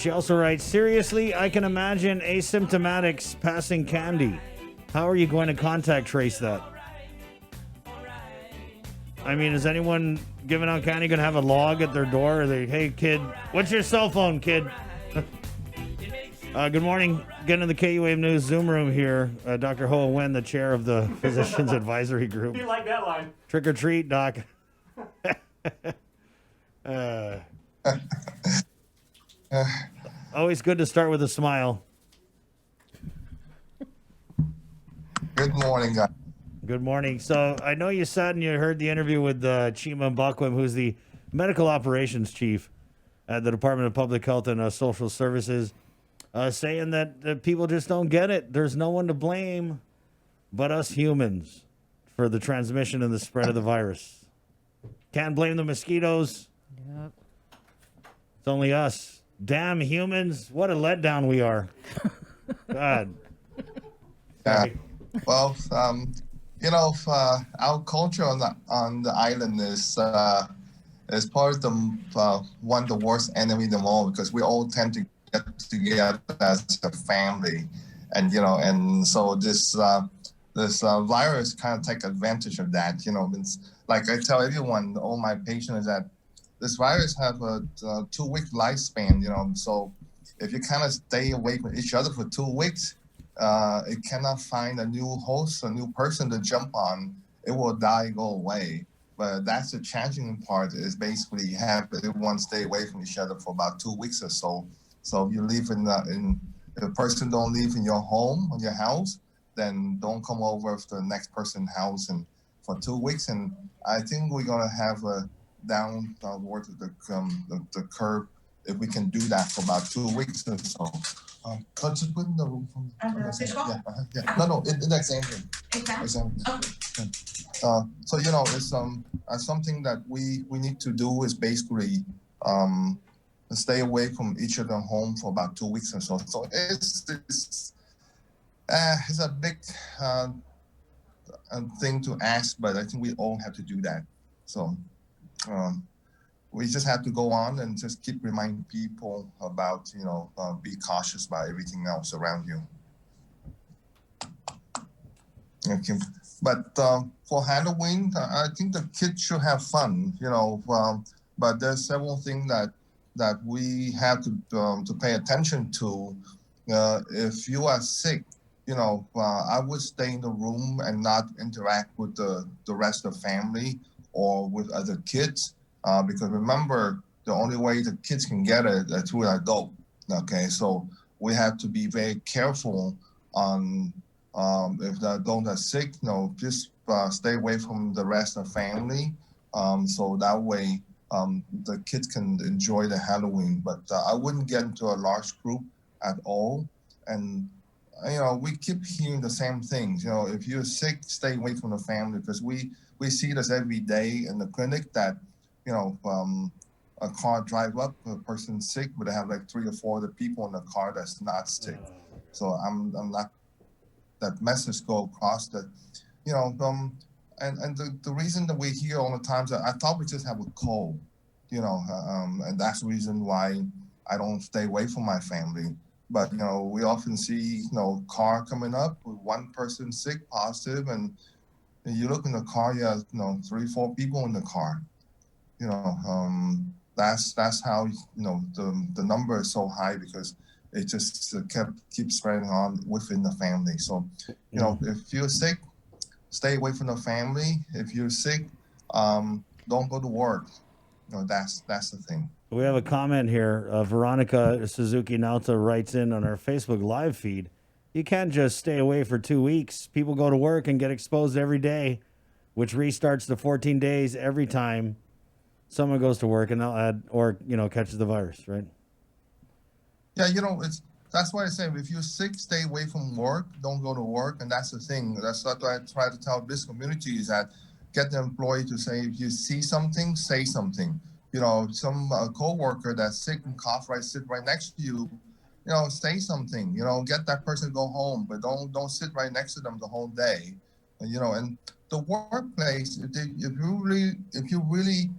She also writes, seriously, I can imagine asymptomatics passing candy. How are you going to contact trace that? I mean, is anyone giving out candy going to have a log at their door? Or they, hey, kid, what's your cell phone, kid? Good morning. Getting in the KUAM News Zoom room here. Dr. Hoa Nguyen, the chair of the Physicians Advisory Group. You like that line? Trick or treat, Doc. Always good to start with a smile. Good morning, guys. Good morning. So I know you sat and you heard the interview with Chima Mbakwem, who's the medical operations chief at the Department of Public Health and Social Services, saying that people just don't get it. There's no one to blame but us humans for the transmission and the spread of the virus. Can't blame the mosquitoes. Yep. It's only us. Damn humans. What a letdown we are. God. Sorry. Well, our culture on the island is probably one of the worst enemy of them all, because we all tend to get together as a family, and so this virus kind of take advantage of that. It's like I tell everyone, all my patients, that this virus have a 2-week lifespan. So if you kind of stay away from each other for 2 weeks, it cannot find a new host, a new person to jump on. It will die, go away. But that's the challenging part, is basically have everyone stay away from each other for about 2 weeks or so. So if you live if a person don't live in your home or your house, then don't come over to the next person's house and for 2 weeks. And I think we're gonna have a downward the curve if we can do that for about 2 weeks or so. Could you put in the room for me? Yeah. No, in the exam room. Exam. Okay. So it's something that we need to do, is basically stay away from each other home for about 2 weeks or so. So it's a big thing to ask, but I think we all have to do that. So we just have to go on and just keep reminding people about, be cautious about everything else around you. Okay. But for Halloween, I think the kids should have fun, but there's several things that we have to pay attention to. If you are sick, I would stay in the room and not interact with the rest of the family or with other kids. Because remember, the only way the kids can get it is through an adult. Okay, so we have to be very careful on if the adult is sick. Just stay away from the rest of the family, so that way the kids can enjoy the Halloween. But I wouldn't get into a large group at all. And we keep hearing the same things. If you're sick, stay away from the family, because we see this every day in the clinic that. A car drive up, a person sick, but they have like 3 or 4 other people in the car that's not sick. So I'm not, that message go across that, and the reason that we hear all the time is that I thought we just have a cold, and that's the reason why I don't stay away from my family. But, we often see, car coming up with one person sick, positive, and you look in the car, you have, 3, 4 people in the car. That's how the number is so high, because it just keeps spreading on within the family. So if you're sick, stay away from the family. If you're sick, don't go to work. That's the thing. We have a comment here. Veronica Suzuki Nauta writes in on our Facebook live feed. You can't just stay away for 2 weeks. People go to work and get exposed every day, which restarts the 14 days every time someone goes to work and they'll add or catches the virus, right? Yeah, that's why I say, if you're sick, stay away from work. Don't go to work, and that's the thing. That's what I try to tell this community, is that get the employee to say, if you see something, say something. Some co-worker that's sick and sit right next to you. Say something. Get that person to go home, but don't sit right next to them the whole day. And the workplace, if you really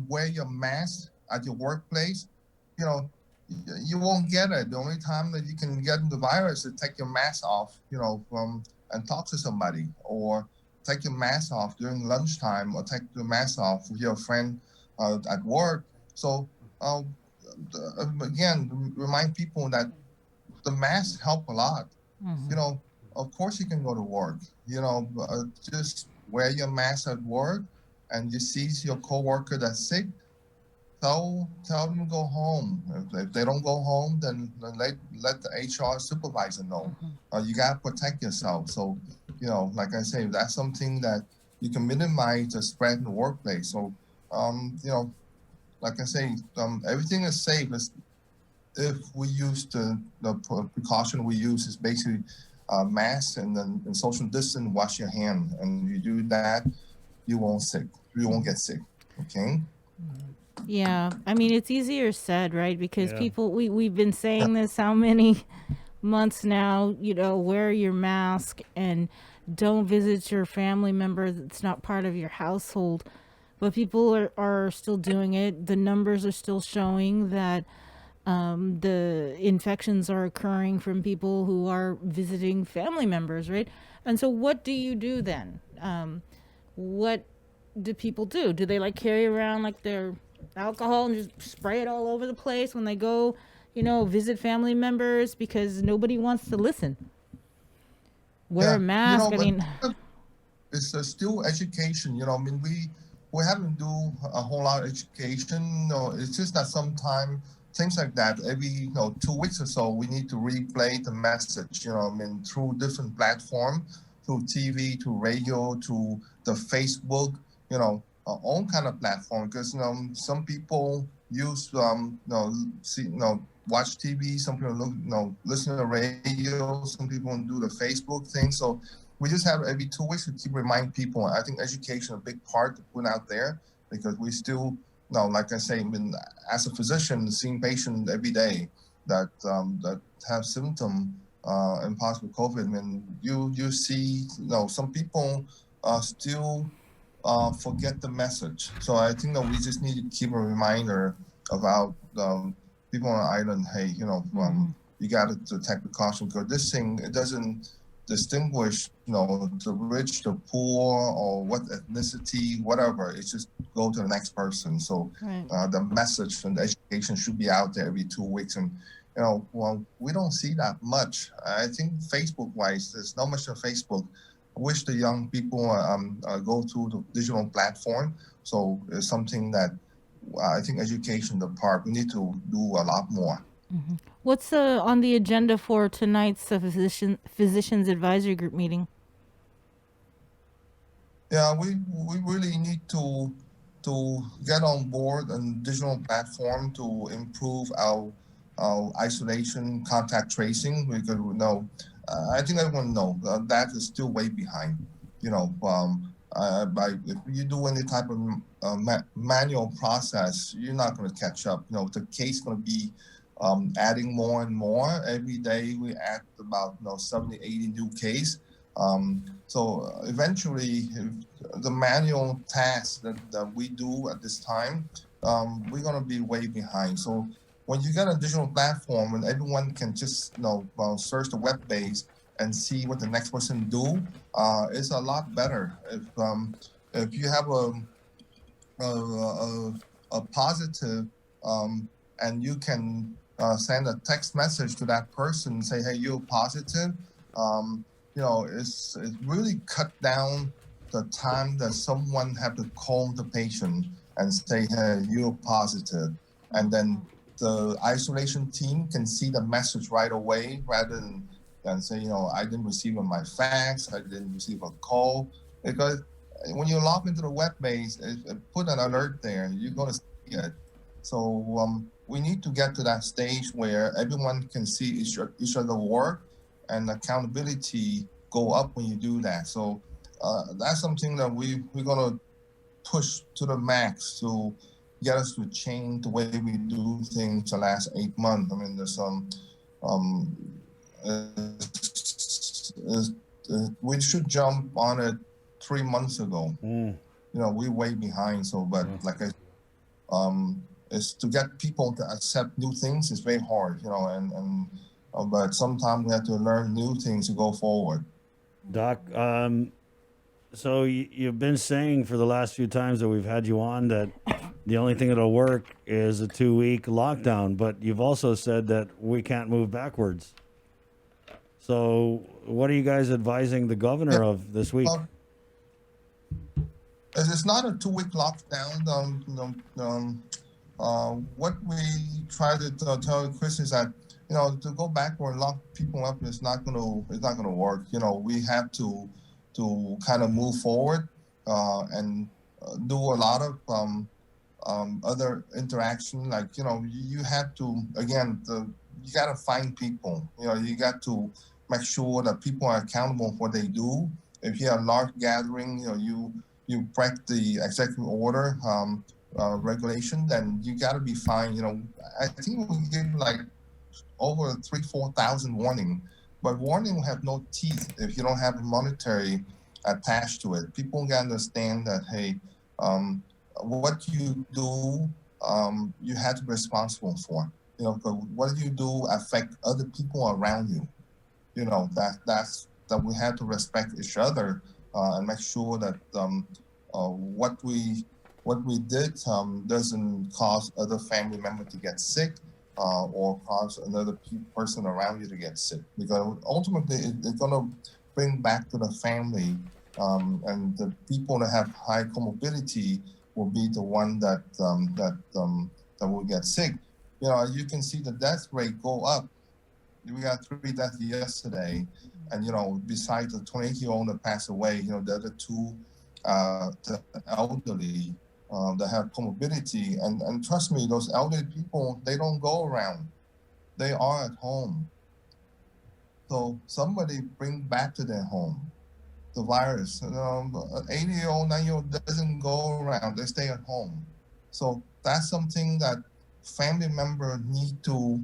wear your mask at your workplace, you won't get it. The only time that you can get the virus is take your mask off, and talk to somebody, or take your mask off during lunchtime, or take your mask off with your friend at work. So uh, again, remind people that the masks help a lot. You Hmm. know, of course you can go to work. Just wear your mask at work, and you see your coworker that's sick, tell them to go home. If they don't go home, then let the HR supervisor know. You gotta protect yourself. So, like I say, that's something that you can minimize the spread in the workplace. So, like I say, everything is safe if we use the precaution we use is basically mask and then and social distance, wash your hand, and you do that, you won't get sick. Okay. Yeah, I mean it's easier said, right? Because Yeah. people we've been saying this how many months now, wear your mask and don't visit your family member that's not part of your household. But people are still doing it. The numbers are still showing that the infections are occurring from people who are visiting family members, right? And so, what do you do then? What do people do? Do they like carry around like their alcohol and just spray it all over the place when they go, visit family members because nobody wants to listen? Wear Yeah, a mask. I but mean, it's still education. I mean, we haven't do a whole lot of education. No, it's just that sometimes things like that every 2 weeks or so we need to replay the message. I mean, through different platform, through TV, to radio, to the Facebook. All kind of platform, because some people use see watch TV. Some people look listen to radio. Some people do the Facebook thing. So we just have every 2 weeks to keep remind people. I think education is a big part to put out there, because we still, like I say, I mean, as a physician, seeing patients every day that have symptom and possible COVID. I mean, you see, some people still forget the message. So I think that we just need to keep a reminder about people on the island. Hey, you got to take precaution, because this thing, it doesn't distinguish, the rich, the poor, or what ethnicity, whatever. It's just go to the next person. So right. the message and the education should be out there every 2 weeks. And well, we don't see that much. I think Facebook wise, there's not much on Facebook. I wish the young people go to the digital platform. So it's something that I think education, the part, we need to do a lot more. What's on the agenda for tonight's physicians advisory group meeting? Yeah, we really need to get on board a digital platform to improve our isolation, contact tracing. Because I think everyone know that is still way behind. By if you do any type of manual process, you're not going to catch up. The case going to be adding more and more every day. We add about 70, 80 new case. So eventually, if the manual tasks that we do at this time, we're going to be way behind. So when you get a digital platform and everyone can just search the web base and see what the next person do, it's a lot better. If you have a positive, and you can send a text message to that person and say, hey, you're positive. It's really cut down the time that someone have to call the patient and say, hey, you're positive. And then the isolation team can see the message right away, rather than say, I didn't receive my fax, I didn't receive a call. Because when you log into the web base, it put an alert there, you're going to see it. So we need to get to that stage where everyone can see each other work, and accountability go up when you do that. So that's something that we're going to push to the max to get us to change the way we do things the last 8 months. I mean, there's um, we should jump on it 3 months ago. Mm. We're way behind. So, but Yeah. like I, um, is to get people to accept new things is very hard, and but sometimes we have to learn new things to go forward. Doc, so you've been saying for the last few times that we've had you on that the only thing that'll work is a 2-week lockdown, but you've also said that we can't move backwards. So what are you guys advising the governor of this week? It's not a 2-week lockdown. What we try to tell Chris is that to go backward and lock people up is not gonna work. We have to kind of move forward and do a lot of other interaction. Like you have to again you got to find people. You got to make sure that people are accountable for what they do. If you have a large gathering, you break the executive order regulation, then you got to be fined. I think we give like over 3,000-4,000 warning, but warning will have no teeth if you don't have monetary attached to it. People got to understand that hey, what you do, you have to be responsible for. What you do affect other people around you. That we have to respect each other and make sure that what we did doesn't cause other family member to get sick or cause another person around you to get sick. Because ultimately, it's going to bring back to the family, and the people that have high comorbidity will be the one that will get sick. You can see the death rate go up. We got 3 deaths yesterday, and besides the 28-year-old that passed away, the other 2, the elderly that have comorbidity, and trust me, those elderly people, they don't go around; they are at home. So somebody bring back to their home the virus. 80-year-old, 90-year-old doesn't go around; they stay at home. So that's something that family members need to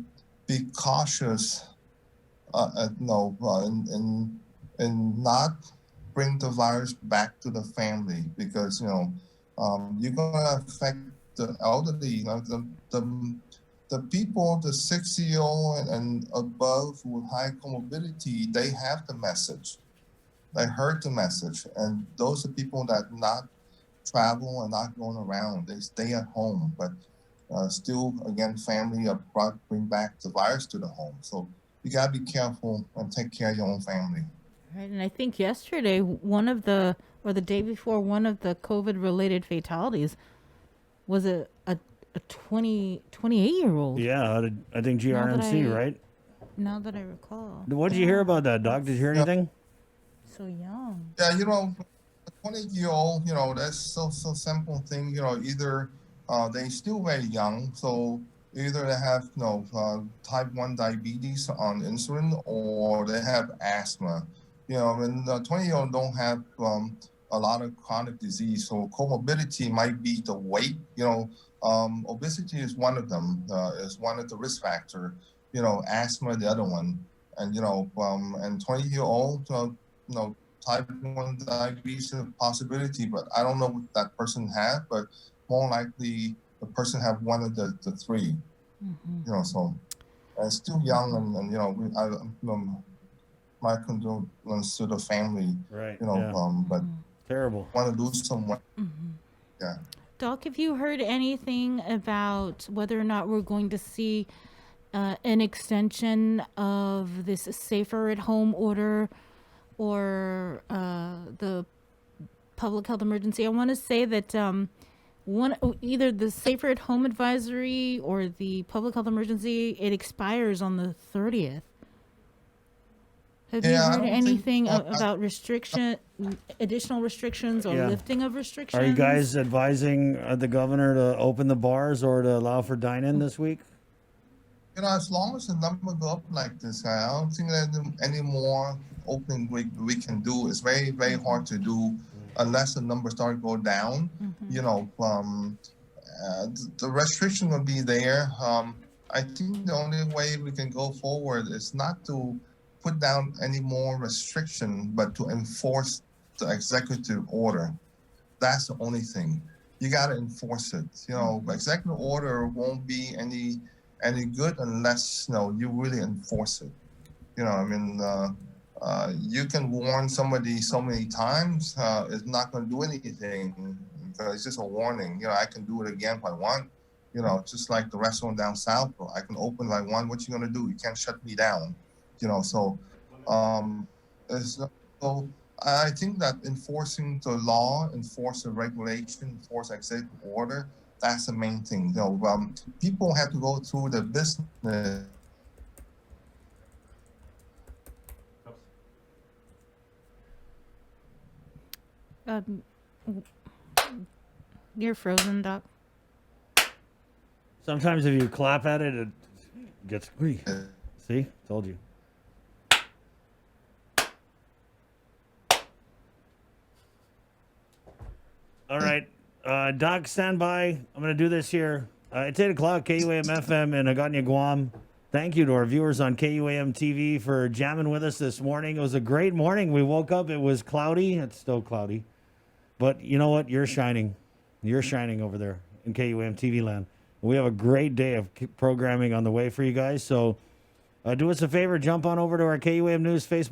be cautious, and not bring the virus back to the family, because you're gonna affect the elderly, the people, the 60-year-old and above with high comorbidity. They have the message, they heard the message, and those are people that not travel and not going around. They stay at home, but still, again, family bring back the virus to the home. So you gotta be careful and take care of your own family. Right, and I think yesterday, or the day before, one of the COVID-related fatalities was a 28-year-old. Yeah, I think GRNC, right? Now that I recall. What did you hear about that, Doc? Did you hear anything? So young. Yeah, a 20-year-old, that's so simple thing. Either they still very young, so either they have type 1 diabetes on insulin, or they have asthma. And 20-year-old don't have a lot of chronic disease, so comorbidity might be the weight. Obesity is one of them, is one of the risk factor. Asthma the other one, and and 20-year-old, type 1 diabetes is a possibility, but I don't know what that person have, but more likely the person have one of the 3. So still young, and my condolences to the family. Right. But terrible. Want to do some. Yeah. Doc, have you heard anything about whether or not we're going to see an extension of this safer at home order, or the public health emergency? I want to say that either the safer at home advisory or the public health emergency, it expires on the 30th. Have you heard anything about additional restrictions or lifting of restrictions? Are you guys advising the governor to open the bars or to allow for dine-in this week? As long as the number go up like this, I don't think there's any more opening we can do. It's very, very hard to do unless the numbers start to go down. The restriction will be there. I think the only way we can go forward is not to put down any more restriction, but to enforce the executive order. That's the only thing. you got to enforce it. Executive order won't be any good unless you really enforce it. I mean, you can warn somebody so many times, it's not going to do anything because it's just a warning. I can do it again if I want. Just like the restaurant down south, I can open if I want. What you going to do? You can't shut me down. So it's, so I think that enforcing the law, enforce the regulation, enforce executive order, that's the main thing. People have to go through the business. Um, you're frozen, Doc. Sometimes if you clap at it, it gets. See, told you. All right, Doc, stand by. I'm gonna do this here. It's 8 o'clock. KUAM FM in Aganya, Guam. Thank you to our viewers on KUAM TV for jamming with us this morning. It was a great morning. We woke up. It was cloudy. It's still cloudy, but you know what? You're shining. You're shining over there in KUAM TV land. We have a great day of programming on the way for you guys. So do us a favor. Jump on over to our KUAM News Facebook